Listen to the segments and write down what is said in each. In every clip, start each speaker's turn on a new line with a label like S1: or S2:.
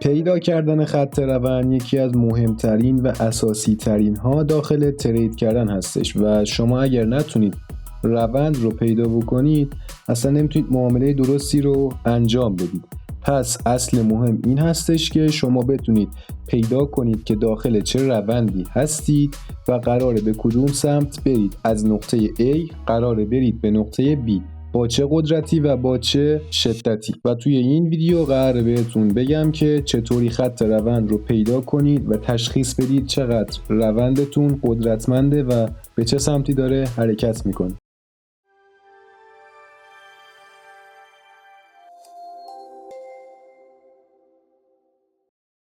S1: پیدا کردن خط روند یکی از مهمترین و اساسی ترین ها داخل ترید کردن هستش و شما اگر نتونید روند رو پیدا بکنید اصلا نمیتونید معامله درستی رو انجام بدید. پس اصل مهم این هستش که شما بتونید پیدا کنید که داخل چه روندی هستید و قراره به کدوم سمت برید. از نقطه A قراره برید به نقطه B با چه قدرتی و با چه شدتی. و توی این ویدیو قراره بهتون بگم که چطوری خط روند رو پیدا کنید و تشخیص بدید چقدر روندتون قدرتمنده و به چه سمتی داره حرکت میکنه.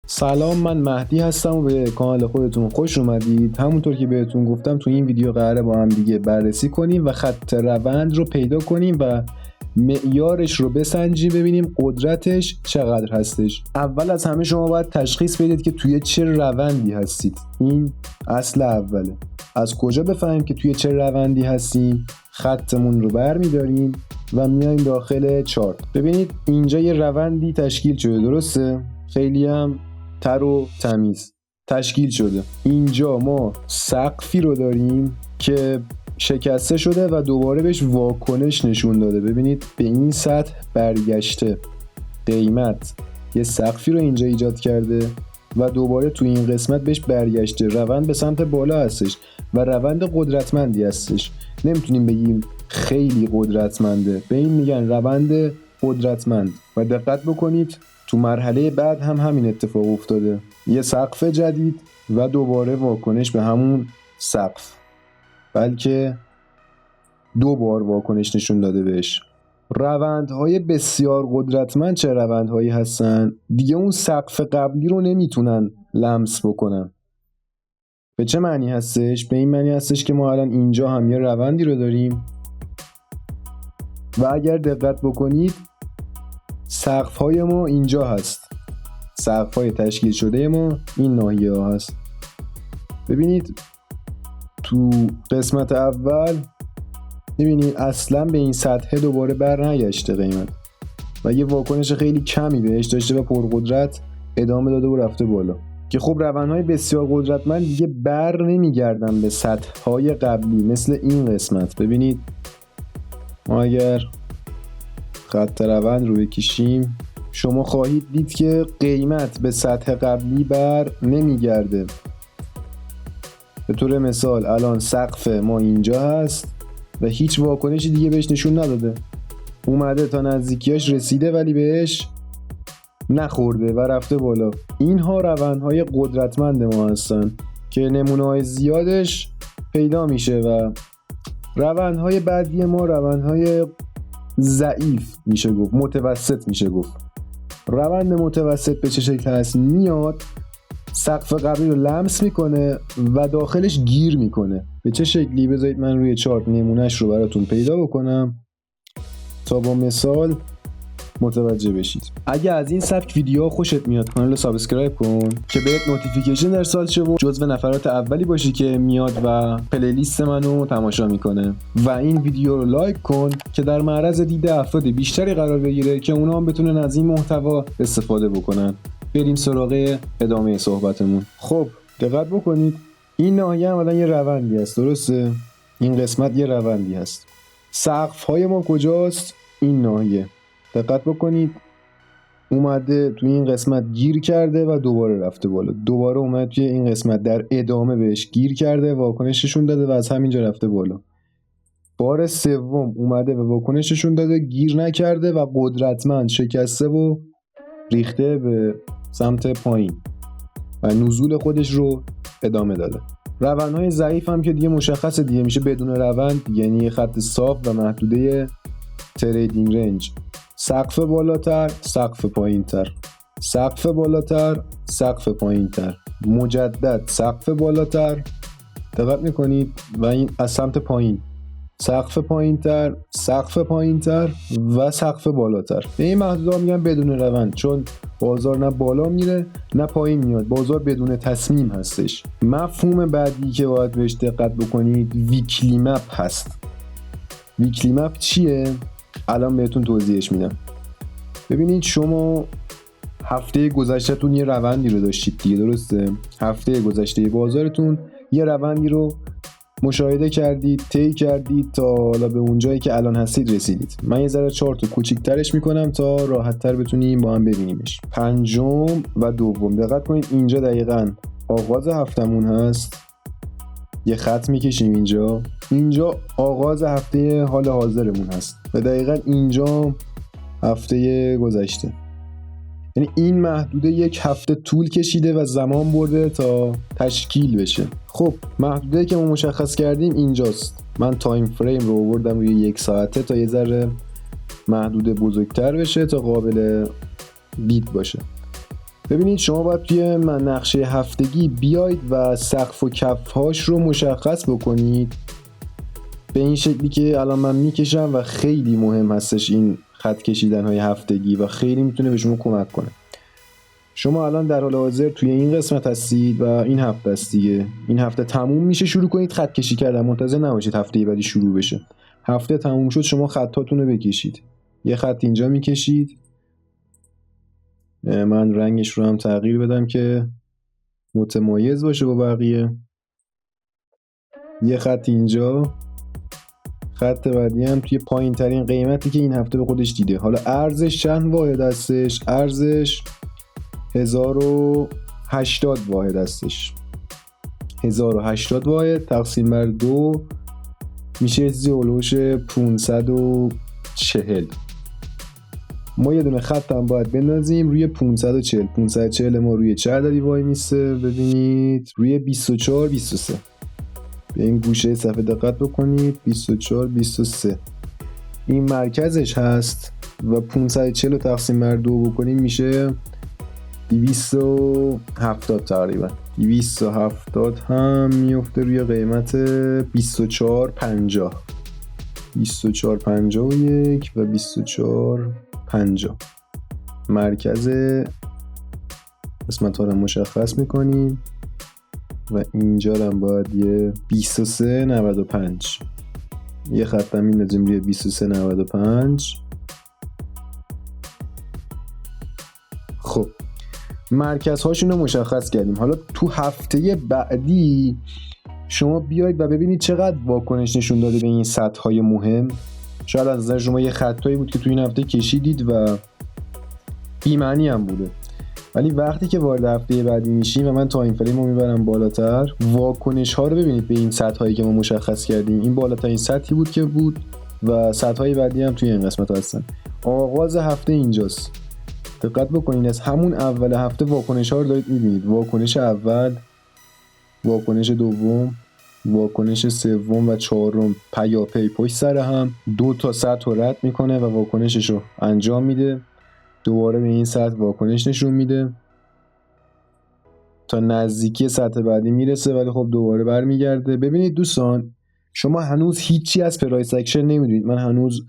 S1: سلام، من مهدی هستم و به کانال خودتون خوش اومدید. همونطور که بهتون گفتم تو این ویدیو قراره با هم دیگه بررسی کنیم و خط روند رو پیدا کنیم و معیارش رو بسنجیم ببینیم قدرتش چقدر هستش. اول از همه شما باید تشخیص بدید که توی چه روندی هستید. این اصل اوله. از کجا بفهمیم که توی چه روندی هستیم؟ خطمون رو برمی‌داریم و میایم داخل چارت. ببینید اینجا یه روندی تشکیل شده، درسته؟ خیلی هم تر و تمیز تشکیل شده. اینجا ما سقفی رو داریم که شکسته شده و دوباره بهش واکنش نشون داده. ببینید به این سطح برگشته، قیمت یه سقفی رو اینجا ایجاد کرده و دوباره تو این قسمت بهش برگشته. روند به سمت بالا هستش و روند قدرتمندی هستش. نمیتونیم بگیم خیلی قدرتمنده، به این میگن روند قدرتمند. و دقت بکنید تو مرحله بعد هم همین اتفاق افتاده، یه سقف جدید و دوباره واکنش به همون سقف، بلکه دو بار واکنش نشون داده بهش. روندهای بسیار قدرتمند چه روندهایی هستن؟ دیگه اون سقف قبلی رو نمیتونن لمس بکنن. به چه معنی هستش؟ به این معنی هستش که ما الان اینجا هم یه روندی رو داریم و اگر دقت بکنید سقف های ما اینجا هست، سقف های تشکیل شده ما این ناحیه ها هست. ببینید تو قسمت اول ببینید اصلا به این سطح دوباره بر نگشته قیمت و یه واکنش خیلی کمی بهش داشته و پرقدرت ادامه داده و رفته بالا، که خب روندهای بسیار قدرتمند دیگه بر نمیگردن به سطح های قبلی مثل این قسمت. ببینید ما اگر خط روند رو بکشیم شما خواهید دید که قیمت به سطح قبلی بر نمیگرده. به طور مثال الان سقف ما اینجا هست و هیچ واکنشی دیگه بهش نشون نداده، اومده تا نزدیکیاش رسیده ولی بهش نخورده و رفته بالا. اینها روندهای قدرتمند ما هستن که نمونه‌های زیادش پیدا میشه و روندهای بعدی ما روندهای ضعیف میشه گفت، متوسط میشه گفت. روند متوسط به چه شکل هست؟ میاد سقف قبلی رو لمس میکنه و داخلش گیر میکنه. به چه شکلی؟ بذارید من روی چارت نمونهش رو براتون پیدا بکنم تا با مثال متوجه بشید. اگه از این سبک ویدیوها خوشت میاد کانال رو سابسکرایب کن که بهت نوتیفیکیشن ارسال شه و جزو نفرات اولی باشی که میاد و پلیلیست منو تماشا میکنه. و این ویدیو رو لایک کن که در معرض دید افراد بیشتری قرار بگیره که اونا هم بتونن از این محتوا استفاده بکنن. بریم سراغ ادامه صحبتمون. خب دقت بکنید این ناحیه هم الان یه روندی هست، درسته؟ این قسمت یه روندی هست. سقف های ما کجاست؟ این ناحیه. دقت بکنید اومده توی این قسمت گیر کرده و دوباره رفته بالا، دوباره اومده توی این قسمت در ادامه بهش گیر کرده، واکنششون داده و از همینجا رفته بالا. بار سوم اومده و واکنششون داده، گیر نکرده و قدرتمند شکسته و ریخته به سمت پایین و نزول خودش رو ادامه داده. روندهای ضعیف هم که دیگه مشخصه دیگه، میشه بدون روند، یعنی خط صاف و محدوده تریدینگ رنج. سقف بالاتر، سقف پایینتر، سقف بالاتر، سقف پایینتر، مجدد سقف بالاتر، دقت میکنید و این از سمت پایین سقف پایینتر، سقف پایینتر و سقف بالاتر. به این محدوده میگن بدون روند، چون بازار نه بالا میره نه پایین میاد، بازار بدون تصمیم هستش. مفهوم بعدی که باید بهش دقت بکنید ویکلی مپ هست. ویکلی مپ چیه؟ الان بهتون توضیحش میدم. ببینید شما هفته گذشتهتون یه روندی رو داشتید دیگه، درسته؟ هفته گذشته بازارتون یه روندی رو مشاهده کردید، طی کردید تا حالا به اون جایی که الان هستید رسیدید. من یه ذره چارتو کوچیک‌ترش میکنم تا راحت‌تر بتونیم با هم ببینیمش. پنجم و دوم دقت کنید، اینجا دقیقاً آغاز هفتمون هست. یه خط میکشیم اینجا آغاز هفته حال حاضرمون هست و دقیقاً اینجا هفته گذشته. یعنی این محدوده یک هفته طول کشیده و زمان برده تا تشکیل بشه. خب محدوده که ما مشخص کردیم اینجاست. من تایم فریم رو آوردم روی 1 ساعته تا یه ذره محدوده بزرگتر بشه تا قابل دید باشه. ببینید شما باید توی نقشه هفتگی بیاید و سقف و کفهاش رو مشخص بکنید به این شکلی که الان من میکشم و خیلی مهم هستش این خط کشیدن های هفتگی و خیلی میتونه به شما کمک کنه. شما الان در حال حاضر توی این قسمت هستید و این هفته است دیگه. این هفته تموم میشه، شروع کنید خط کشی کردن، منتظر نباشید هفته بعدی شروع بشه. هفته تموم شد شما خطاتون رو بکشید. یه خط اینجا میکشید، من رنگش رو هم تغییر بدم که متمایز باشه با بقیه. یه خط اینجا، خط بعدی هم توی پایین ترین قیمتی که این هفته به خودش دیده. حالا ارزش چند واحد هستش؟ ارزش 1080 واحد هستش. 1080 واحد تقسیم بر 2 میشه زیولوش 540. ما یه دونه خط هم باید بندازیم روی 540. 540 ما روی چه عددی وای میسته؟ ببینید روی 24 23. به این گوشه صفحه دقت بکنید. 24 23 این مرکزش هست و 540 رو تقسیم بر 2 بکنیم میشه 270 تقریبا. 270 هم میفته روی قیمت 24.50. 24.51 و 24.50 مرکز قسمت ها رو مشخص میکنیم و اینجا هم باید یه 23.95 یه خط هم میندازیم روی 23.95. خب مرکز هاشون رو مشخص کردیم. حالا تو هفته بعدی شما بیاید و ببینید چقدر واکنش نشون داده به این سطح های مهم. شاید از نظر شما یه خطایی بود که تو این هفته کشیدید و بی‌معنی هم بوده، ولی وقتی که وارد هفته بعدی میشیم و من تایم فریم رو میبرم بالاتر، واکنش ها رو ببینید به این سطح هایی که ما مشخص کردیم. این بالاترین سطحی بود که بود و سطح های بعدی هم توی این قسمت هستن. آغاز هفته اینجاست. دقت بکنید از همون اول هفته واکنش ها رو دارید میبینید. واکنش اول، واکنش دوم، واکنش سوم و چهارم پیاپی پشت سر هم 2 تا سطح رو رد میکنه و واکنشش رو انجام میده. دوباره به این سطح واکنش نشون میده تا نزدیکی سطح بعدی میرسه، ولی خب دوباره برمیگرده. ببینید دوستان، شما هنوز هیچی از پرایس اکشن نمیدونید. من هنوز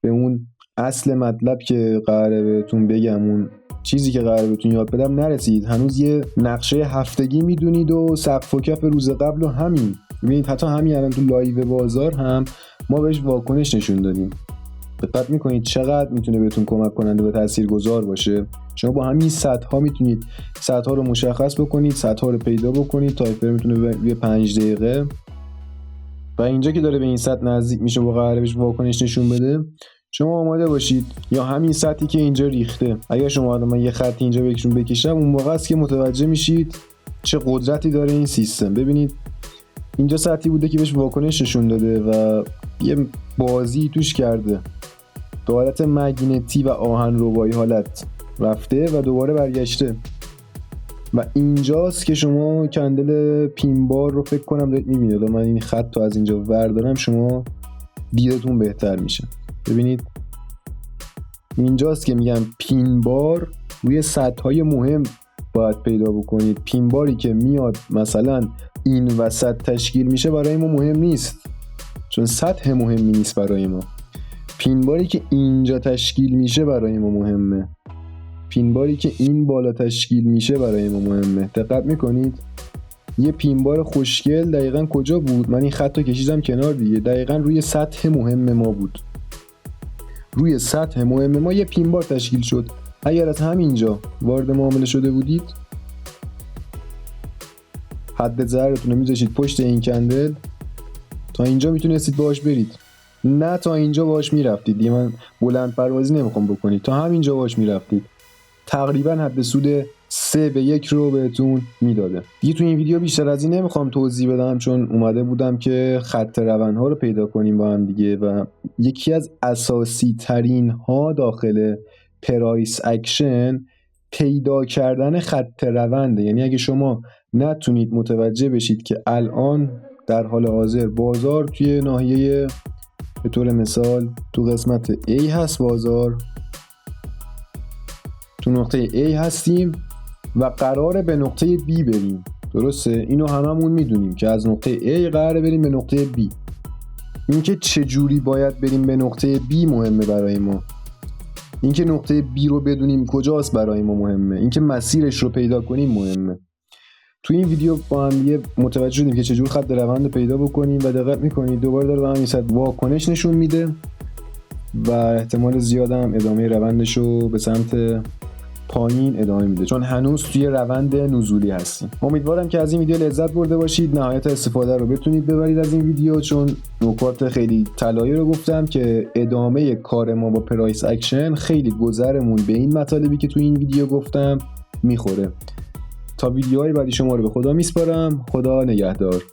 S1: به اون اصل مطلب که قراره بهتون بگم، اون چیزی که قراره بهتون یاد بدم نرسید. هنوز یه نقشه هفتگی میدونید و سقف و کف روز قبل و همین. ببینید حتی همین الان تو لایو بازار هم ما بهش واکنش نشون دادیم. دقت میکنید چقدر میتونه بهتون کمک کننده و تاثیرگذار باشه. شما با همین سطح ها میتونید سطح ها رو مشخص بکنید، سطح ها رو پیدا بکنید. تایپر میتونه به 5 دقیقه و اینجا که داره به این سطح نزدیک میشه و قراره بهش واکنش نشون بده، شما آماده باشید. یا همین سطحی که اینجا ریخته، اگر شما من یه خط اینجا بکشم، اون موقع است که متوجه میشید چه قدرتی داره این سیستم. ببینید اینجا سطحی بوده که بهش واکنش نشون داده و یه بازی توش کرده، به حالت مگنتی و آهنربایی حالت رفته و دوباره برگشته و اینجاست که شما کندل پینبار رو فکر کنم دارید میبینید. من این خط رو از اینجا وردارم شما دیدتون بهتر میشه. ببینید اینجاست که میگم پینبار روی سطح‌های مهم باید پیدا بکنید. پینباری که میاد مثلا این وسط تشکیل میشه برای ما مهم نیست، چون سطح مهمی نیست برای ما. پینباری که اینجا تشکیل میشه برای ما مهمه. پینباری که این بالا تشکیل میشه برای ما مهمه. دقت میکنید یه پینبار خوشگل دقیقاً کجا بود؟ من این خط رو کشیدم کنار دیگه، دقیقاً روی سطح مهم ما بود. روی سطح مهم ما یه پینبار تشکیل شد اگر از همینجا وارد معامله شده بودید حد ضررتون رو میذاشید پشت این کندل، تا اینجا میتونستید باهاش برید، نه تا اینجا باهاش میرفتید. دیگه من بلند پروازی نمیخوام بکنید، تا همینجا باهاش میرفتید، تقریبا حد سود 3-1 رو بهتون میداده. دیگه تو این ویدیو بیشتر از این نمیخوام توضیح بدم، چون اومده بودم که خط روندها رو پیدا کنیم با هم دیگه و یکی از اساسی ترین ها داخل پرایس اکشن پیدا کردن خط رونده. یعنی اگه شما نتونید متوجه بشید که الان در حال حاضر بازار توی ناحیه، به طور مثال تو قسمت A هست بازار، تو نقطه A هستیم و قراره به نقطه B بریم، درسته؟ اینو هممون میدونیم که از نقطه A قراره بریم به نقطه B. اینکه چجوری باید بریم به نقطه B مهمه برای ما. اینکه نقطه B رو بدونیم کجاست برای ما مهمه. اینکه مسیرش رو پیدا کنیم مهمه. تو این ویدیو با هم دیگه متوجه شدیم که چجور خط روند پیدا بکنیم و دقت میکنید دوباره داره به همین سطح واکنش نشون میده و احتمال زیاد هم ادامه روندش رو به سمت پایین ادامه میده، چون هنوز توی روند نزولی هستیم. امیدوارم که از این ویدیو لذت برده باشید، نهایت استفاده رو بتونید ببرید از این ویدیو، چون نکات خیلی طلایی رو گفتم که ادامه کار ما با پرایس اکشن خیلی گذرمون به این مطالبی که توی این ویدیو گفتم میخوره. تا ویدیوهای بعدی شما رو به خدا میسپارم. خدا نگهدار.